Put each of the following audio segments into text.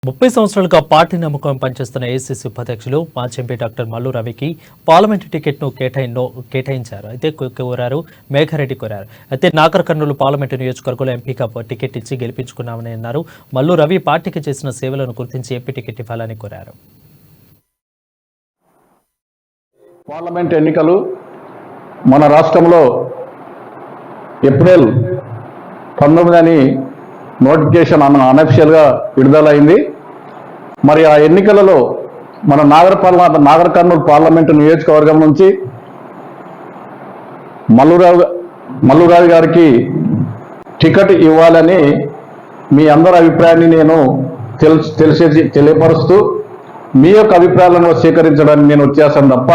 30 సంవత్సరాలుగా పార్టీ నమ్మకం పనిచేస్తున్న ఏఐసీసీ ఉపాధ్యక్షులు మాజీ ఎంపీ డాక్టర్ మల్లు రవికి పార్లమెంటు టికెట్ను కేటాయించారు. అయితే కోరారు మేఘారెడ్డి కోరారు. అయితే నాగర్ కర్నూలు పార్లమెంటు నియోజకవర్గంలో ఎంపీగా టికెట్ ఇచ్చి గెలిపించుకున్నామని అన్నారు. మల్లు రవి పార్టీకి చేసిన సేవలను గుర్తించి ఎంపీ టికెట్ ఇవ్వాలని కోరారు. పార్లమెంట్ ఎన్నికలు మన రాష్ట్రంలో ఏప్రిల్ 19 నోటిఫికేషన్ అనఫిషియల్గా విడుదలైంది. మరి ఆ ఎన్నికలలో మన నాగర్ కర్నూలు పార్లమెంటు నియోజకవర్గం నుంచి మల్లురావు గారికి టికెట్ ఇవ్వాలని మీ అందరి అభిప్రాయాన్ని నేను తెలియపరుస్తూ మీ యొక్క అభిప్రాయాలను సేకరించడానికి నేను వచ్చేసాను తప్ప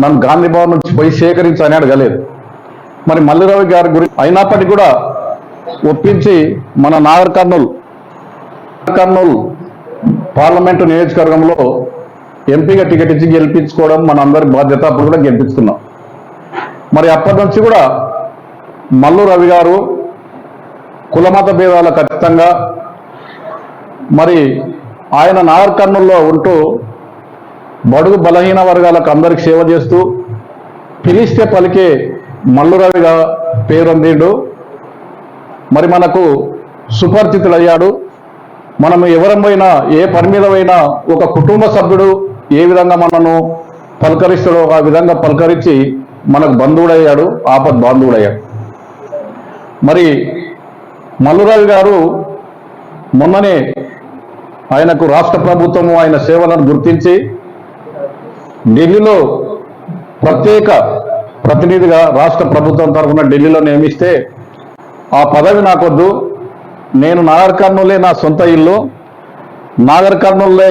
నన్ను గాంధీ భవన్ నుంచి పోయి సేకరించని అడగలేదు. మరి మల్లురావు గారి గురించి అయినప్పటికీ కూడా ఒప్పించి మన నాగర్ కర్నూలు పార్లమెంటు నియోజకవర్గంలో ఎంపీగా టికెట్ ఇచ్చి గెలిపించుకోవడం మన అందరి బాధ్యత. అప్పుడు కూడా గెలిపించుకున్నాం. మరి అప్పటి నుంచి కూడా మల్లు రవి గారు కులమత భేదాలకు ఖచ్చితంగా మరి ఆయన నాగర్ కర్నూలులో ఉంటూ బడుగు బలహీన వర్గాలకు అందరికి సేవ చేస్తూ పిలిస్తే పలికే మల్లు రవిగా పేరొందిండు. మరి మనకు సుపరిచితులయ్యాడు. మనం ఎవరం పోయినా ఏ పని మీద పోయినా ఒక కుటుంబ సభ్యుడు ఏ విధంగా మనను పలకరిస్తాడో ఆ విధంగా పలకరించి మనకు బంధువుడయ్యాడు, ఆపద్ బాంధవుడయ్యాడు. మరి మల్లురావు గారు మొన్ననే ఆయనకు రాష్ట్ర ప్రభుత్వము ఆయన సేవలను గుర్తించి ఢిల్లీలో ప్రత్యేక ప్రతినిధిగా రాష్ట్ర ప్రభుత్వం తరఫున ఢిల్లీలో నియమిస్తే ఆ పదవి నాకొద్దు, నేను నాగర్ కర్నూలే నా సొంత ఇల్లు, నాగర్ కర్నూలే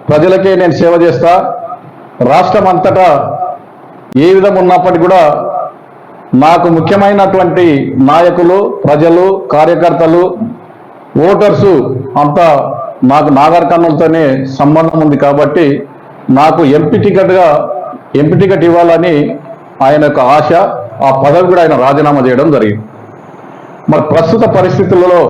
ప్రజలకే నేను సేవ చేస్తా, రాష్ట్రం అంతటా ఏ విధం ఉన్నప్పటికీ కూడా నాకు ముఖ్యమైనటువంటి నాయకులు, ప్రజలు, కార్యకర్తలు, ఓటర్సు అంతా నాకు నాగర్ కర్నూలుతోనే సంబంధం ఉంది కాబట్టి నాకు ఎంపీ టికెట్ ఇవ్వాలని ఆయన యొక్క ఆశ, ఆ పదవి కూడా ఆయన రాజీనామా చేయడం జరిగింది. మరి ప్రస్తుత పరిస్థితులలో